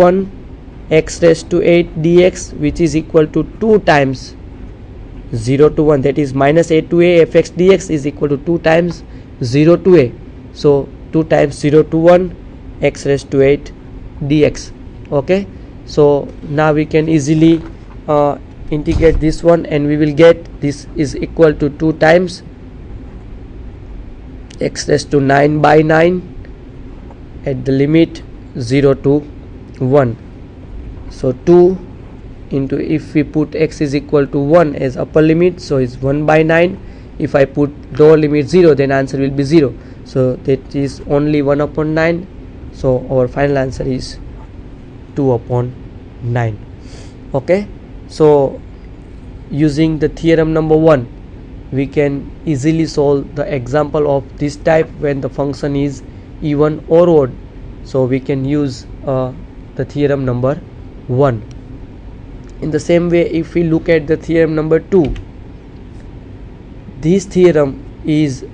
upon x raised to 8 dx, which is equal to 2 times 0 to 1, that is minus a to a fx dx is equal to 2 times 0 to a. So 2 times 0 to 1 x raised to 8 dx. Okay, so now we can easily integrate this one, and we will get this is equal to 2 times x raised to 9 by 9 at the limit 0 to 1. So 2 into, if we put x is equal to 1 as upper limit, so it's 1 by 9. If I put lower limit 0, then answer will be 0. So that is only 1 upon 9. So our final answer is 2 upon 9. Okay, so using the theorem number 1, we can easily solve the example of this type when the function is even or odd. So we can use the theorem number 1. In the same way, if we look at the theorem number 2, this theorem is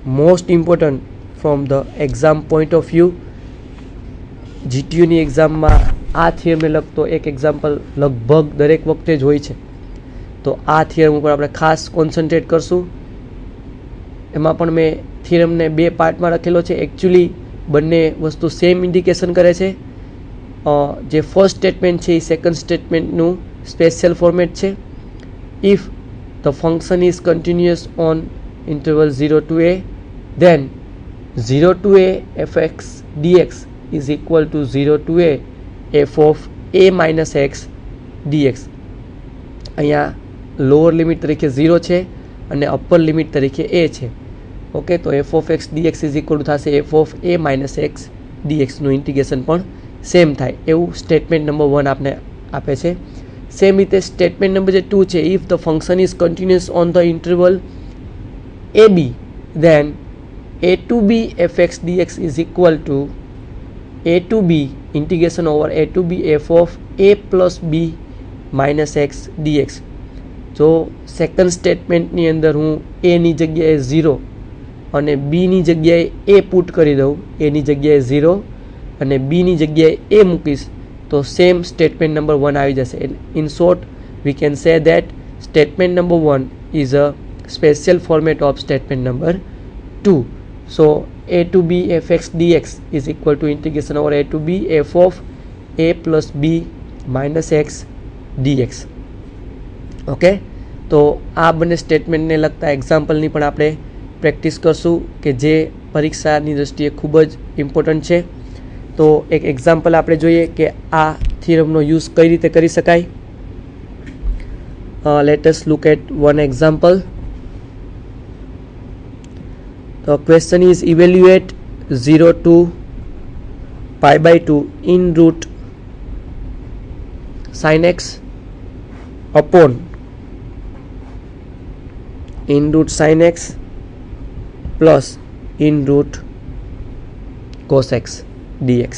most important from the exam point of view. જીટીયુની એક્ઝામમાં આ થિયરમને લગતો એક example લગભગ દરેક વખતે જ હોય છે, તો આ થિયરમ ઉપર આપણે ખાસ કોન્સન્ટ્રેટ કરશું. એમાં પણ મેં થિયરમને 2 પાર્ટમાં લખેલો છે. એકચ્યુઅલી બંને વસ્તુ સેમ ઇન્ડિકેશન કરે છે. જે ફર્સ્ટ સ્ટેટમેન્ટ છે એ સેકન્ડ સ્ટેટમેન્ટનું સ્પેશિયલ ફોર્મેટ છે. If the function is continuous on interval 0 to a, then 0 to a fx dx is equal to 0 to a f of a minus x dx. અહીંયા lower limit તરીકે 0 છે અને upper limit તરીકે a છે. Okay, તો f of x dx is equal to થશે f of a minus x dx નું integration પણ સેમ થાય એવું સ્ટેટમેન્ટ નંબર 1 આપને આપે છે. સેમ રીતે સ્ટેટમેન્ટ નંબર જે 2 છે, if the function is continuous on the interval ab, then a to b fx dx is equal to a to b integration over a to b f of a plus b minus x dx. જો second સ્ટેટમેન્ટની અંદર હું a ની જગ્યાએ 0 અને b ની જગ્યાએ a put કરી દઉં, a ની જગ્યાએ 0 અને b ની જગ્યાએ a મૂકીશ, તો સેમ સ્ટેટમેન્ટ નંબર 1 આવી જશે. In short, we can say that statement number 1 is a special format of statement number 2. So a to b fx dx is equal to integration over a to b f of a plus b minus x dx. Okay, તો આ બંને સ્ટેટમેન્ટને લગતા એક્ઝામ્પલની પણ આપણે practice કરશું કે જે પરીક્ષાની દૃષ્ટિએ ખૂબ જ ઇમ્પોર્ટન્ટ છે. તો એક એક્ઝામ્પલ આપણે જોઈએ કે આ થિયરમનો યુઝ કઈ રીતે કરી શકાય. Let us look at one example. The question is evaluate 0 to pi by 2 in root sin x upon in root sin x plus in root cos x dx.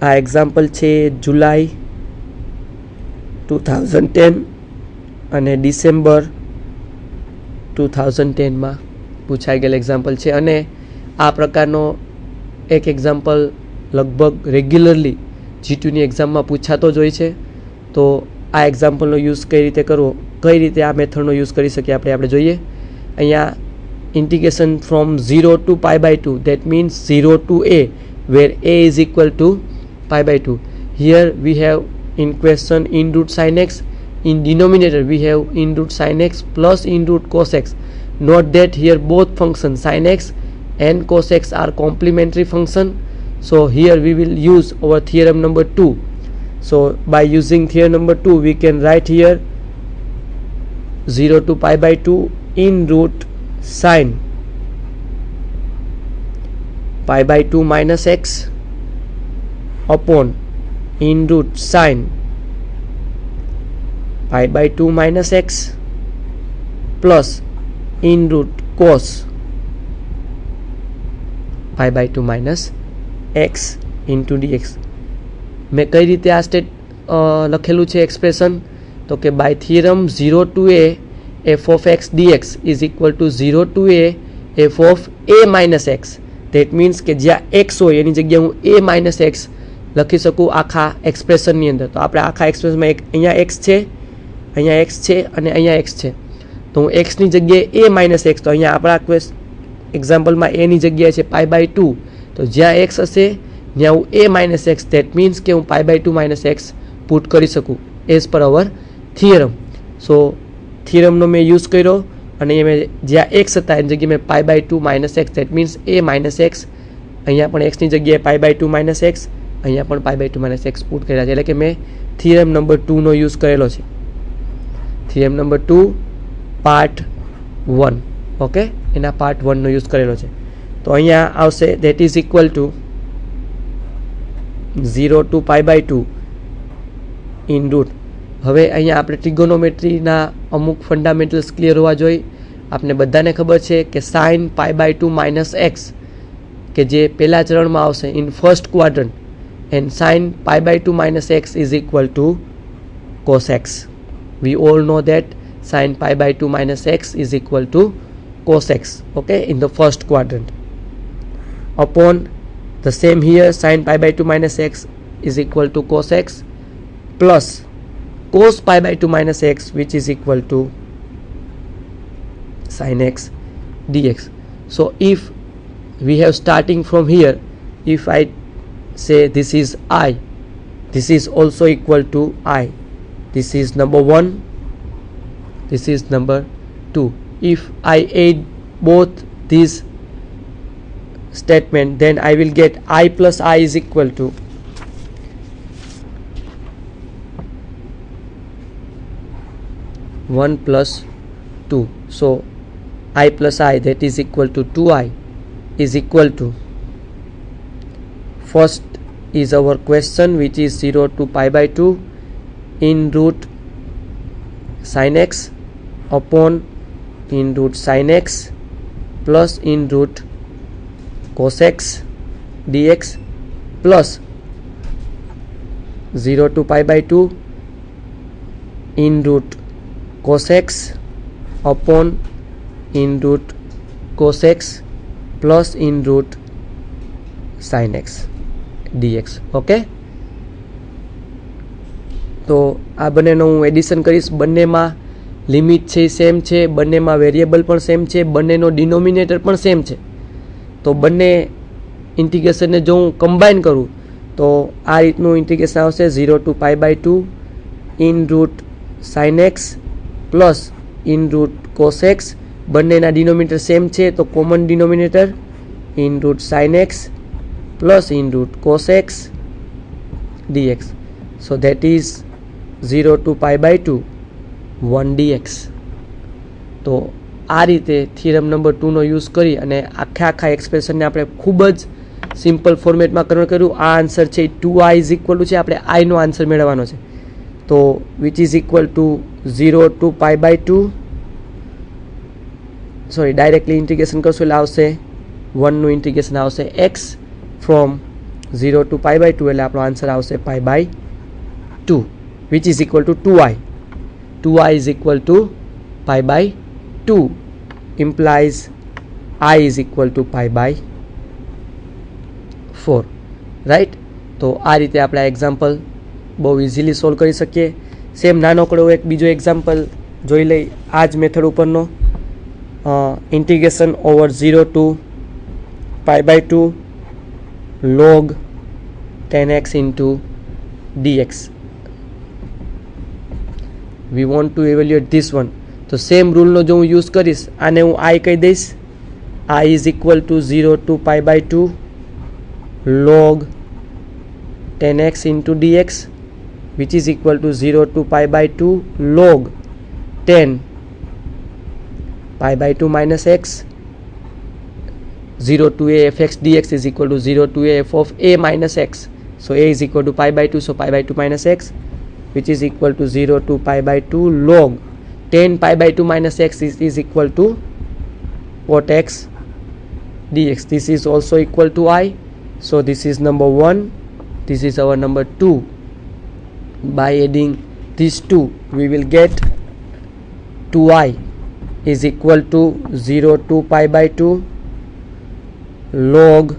આ એક્ઝામ્પલ છે જુલાઈ 2010 અને ડિસેમ્બર 2010માં પૂછાઈ ગયેલ example છે. અને આ પ્રકારનો એક એક્ઝામ્પલ લગભગ રેગ્યુલરલી જીટીયુની એક્ઝામમાં પૂછાતો જ હોય છે. તો આ એક્ઝામ્પલનો યુઝ કઈ રીતે કરવો, કઈ રીતે આ મેથડનો યુઝ કરી શકીએ આપણે જોઈએ. અહીંયા integration from 0 to pi by 2, that means 0 to a, where a is equal to pi by 2. Here we have in question in root sin x, in denominator we have in root sin x plus in root cos x. Note that here both functions sin x and cos x are complementary function. So here we will use our theorem number 2. So by using theorem number 2, we can write here 0 to pi by 2 in root sin pi by 2 minus x upon in root sin pi by 2 minus x plus in root cos pi by 2 minus x into dx. મેં કઈ રીતે આ state લખેલું છે expression, તો કે by theorem 0 to a f of x dx is equal to 0 to a f of a minus x, that means કે જ્યાં એક્સ હોય એની જગ્યાએ હું એ માઇનસ એક્સ લખી શકું આખા એક્સપ્રેશનની અંદર. તો આપણે આખા એક્સપ્રેશનમાં અહીંયા એક્સ છે, અહીંયા એક્સ છે અને અહીંયા એક્સ છે. તો હું એક્સની જગ્યાએ એ માઇનસ એક્સ, તો અહીંયા આપણા એક્ઝામ્પલમાં એની જગ્યાએ છે π/2. તો જ્યાં એક્સ હશે ત્યાં હું એ માઇનસ એક્સ, દેટ મીન્સ કે હું π/2 માઇનસ એક્સ પુટ કરી શકું એઝ પર અવર થિયરમ. સો થિયરમનો મેં યુઝ કર્યો અને મેં જ્યાં એક્સ હતા એની જગ્યાએ મેં π/2 minus x, that means a minus x. અહીંયા પણ એક્સની જગ્યાએ π/2 માઇનસ એક્સ, અહીંયા પણ π/2 માઇનસ એક્સ પુટ કર્યા છે. એટલે કે મેં થિયરમ નંબર 2નો યુઝ કરેલો છે. Theorem number 2 part 1. ઓકે, એના પાર્ટ 1નો યુઝ કરેલો છે. તો અહીંયા આવશે that is equal to 0 to π/2 in root. હવે અહીંયા આપણે ટ્રિગોનોમેટ્રીના અમુક ફંડામેન્ટલ્સ ક્લિયર હોવા જોઈએ. આપણે બધાને ખબર છે કે સાઇન π/2 માઇનસ એક્સ કે જે પહેલા ચરણમાં આવશે in first quadrant, and sine π/2 minus x is equal to cos x. We all know that sin π/2 minus x is equal to cos x, okay, in the first quadrant. Upon the same here, sin π/2 minus x is equal to cos x plus cos π/2 minus x, which is equal to sin x dx. So if we have starting from here, if I say this is I, this is also equal to I. This is number 1, this is number 2. If I add both these statement, then I will get I plus I is equal to 1 plus 2. So I plus I, that is equal to 2I, is equal to, first is our question, which is 0 to π/2 in root sin x upon in root sin x plus in root cos x dx plus 0 to π/2 in root cos x upon in root cos x plus in root sin x dx. Okay, તો આ બંનેનો હું addition કરીશ. બંનેમાં limit છે એ same છે, બંનેમાં variable પણ સેમ છે, બંનેનો ડિનોમિનેટર પણ સેમ છે. તો બંને ઇન્ટિગ્રેશનને જો હું કમ્બાઈન કરું તો આ રીતનું ઇન્ટિગ્રેશન આવશે 0 to π/2 in root sine x plus in root cos x. બંનેના ડિનોમિનેટર સેમ છે તો common denominator in root sine x plus in root cos x dx. So that is 0 to π/2 1 dx. તો આ રીતે થિયરમ નંબર 2નો યુઝ કરી અને આખા એક્સપ્રેશનને આપણે ખૂબ જ સિમ્પલ ફોર્મેટમાં કન્વર્ટ કર્યું. આ આન્સર છે 2i ઇઝ ઇક્વલ ટુ છે, આપણે આઈનો આન્સર મેળવવાનો છે. તો which is equal to 0 to π/2, sorry directly integration કરશું એટલે આવશે 1નું ઇન્ટિગ્રેશન આવશે x ફ્રોમ 0 to π/2, એટલે આપણો આન્સર આવશે π/2, which is equal to 2i. 2i is equal to π/2 implies I is equal to π/4, right? તો આ રીતે આપણે આ એક્ઝામ્પલ બહુ ઇઝીલી સોલ્વ કરી શકીએ. સેમ નાનકડો એક બીજો એક્ઝામ્પલ જોઈ લઈ આ જ મેથડ ઉપરનો. Integration over 0 to π/2 log 10x into dx. We want to evaluate this one. તો સેમ રૂલનો જો હું યુઝ કરીશ, આને હું I કહી દઈશ. I is equal to 0 to π/2 log 10x into dx, which is equal to 0 to π/2 log 10 π/2 minus x. 0 to a f x dx is equal to 0 to a f of a minus x. So a is equal to π/2, so π/2 minus x, which is equal to 0 to π/2 log 10 π/2 minus x is equal to what x dx. This is also equal to I. So this is number 1, this is our number 2. By adding these two, we will get 2i is equal to 0 to π/2 log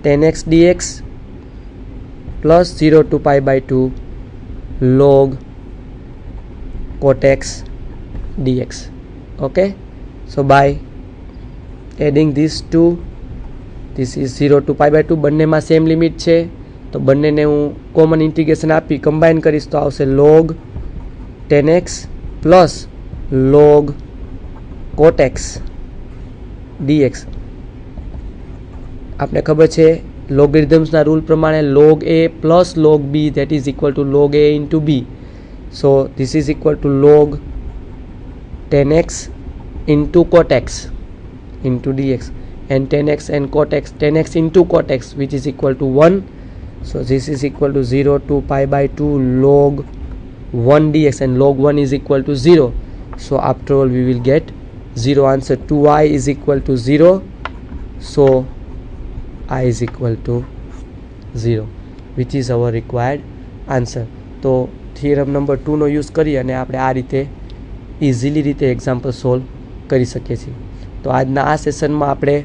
10x dx plus 0 to pi by 2 log cot x dx. Okay, so by adding these two, this is 0 to pi by 2, બંનેમાં same limit છે તો બંનેને હું common integration આપી combine કરીશ તો આવશે log 10x plus log cot x dx. આપણે ખબર છે લોગેરિધમ્સના રૂલ પ્રમાણે log a plus log b that is equal to log a into b. So this is equal to log 10x into cot x into dx, and 10x and cot x, 10x into cot x, which is equal to 1. So this is equal to 0 to pi by 2 log 1 dx, and log 1 is equal to 0. So after all we will get 0 answer. 2i is equal to 0, so I is equal to 0, which is our required answer. તો theorem number 2 નો use કરી અને આપણે આ રીતે easily રીતે example solve કરી શકીએ છીએ. તો આજના આ સેશનમાં આપણે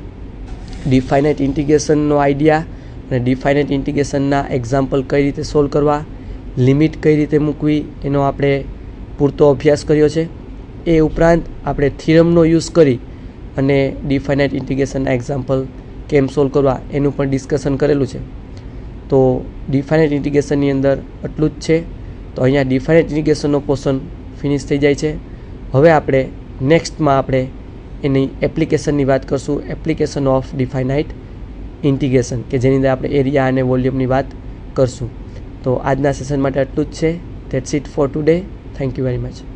ડિફાઇનાઇટ ઇન્ટિગ્રેશનનો આઈડિયા અને ડિફાઇનાઇટ ઇન્ટિગ્રેશનના એક્ઝામ્પલ કઈ રીતે સોલ્વ કરવા, લિમિટ કઈ રીતે મૂકવી એનો આપણે પૂરતો અભ્યાસ કર્યો છે. એ ઉપરાંત આપણે થિયરમનો યુઝ કરી અને ડિફાઇનાઇટ ઇન્ટિગ્રેશનના એક્ઝામ્પલ કેમ સોલ્વ કરવા એનું પણ ડિસ્કશન કરેલું છે. તો ડિફાઇનાઇટ ઇન્ટિગ્રેશનની અંદર આટલું જ છે. તો અહીંયા ડિફાઇનાઇટ ઇન્ટિગ્રેશનનો પોર્શન ફિનિશ થઈ જાય છે. હવે આપણે નેક્સ્ટમાં આપણે એની એપ્લિકેશનની વાત કરશું, એપ્લિકેશન ઓફ ડિફાઇનાઇટ ઇન્ટિગ્રેશન, કે જેની અંદર આપણે એરિયા અને વોલ્યુમની વાત કરશું. તો આજના સેશન માટે આટલું જ છે. That's it four today. Thank you very much.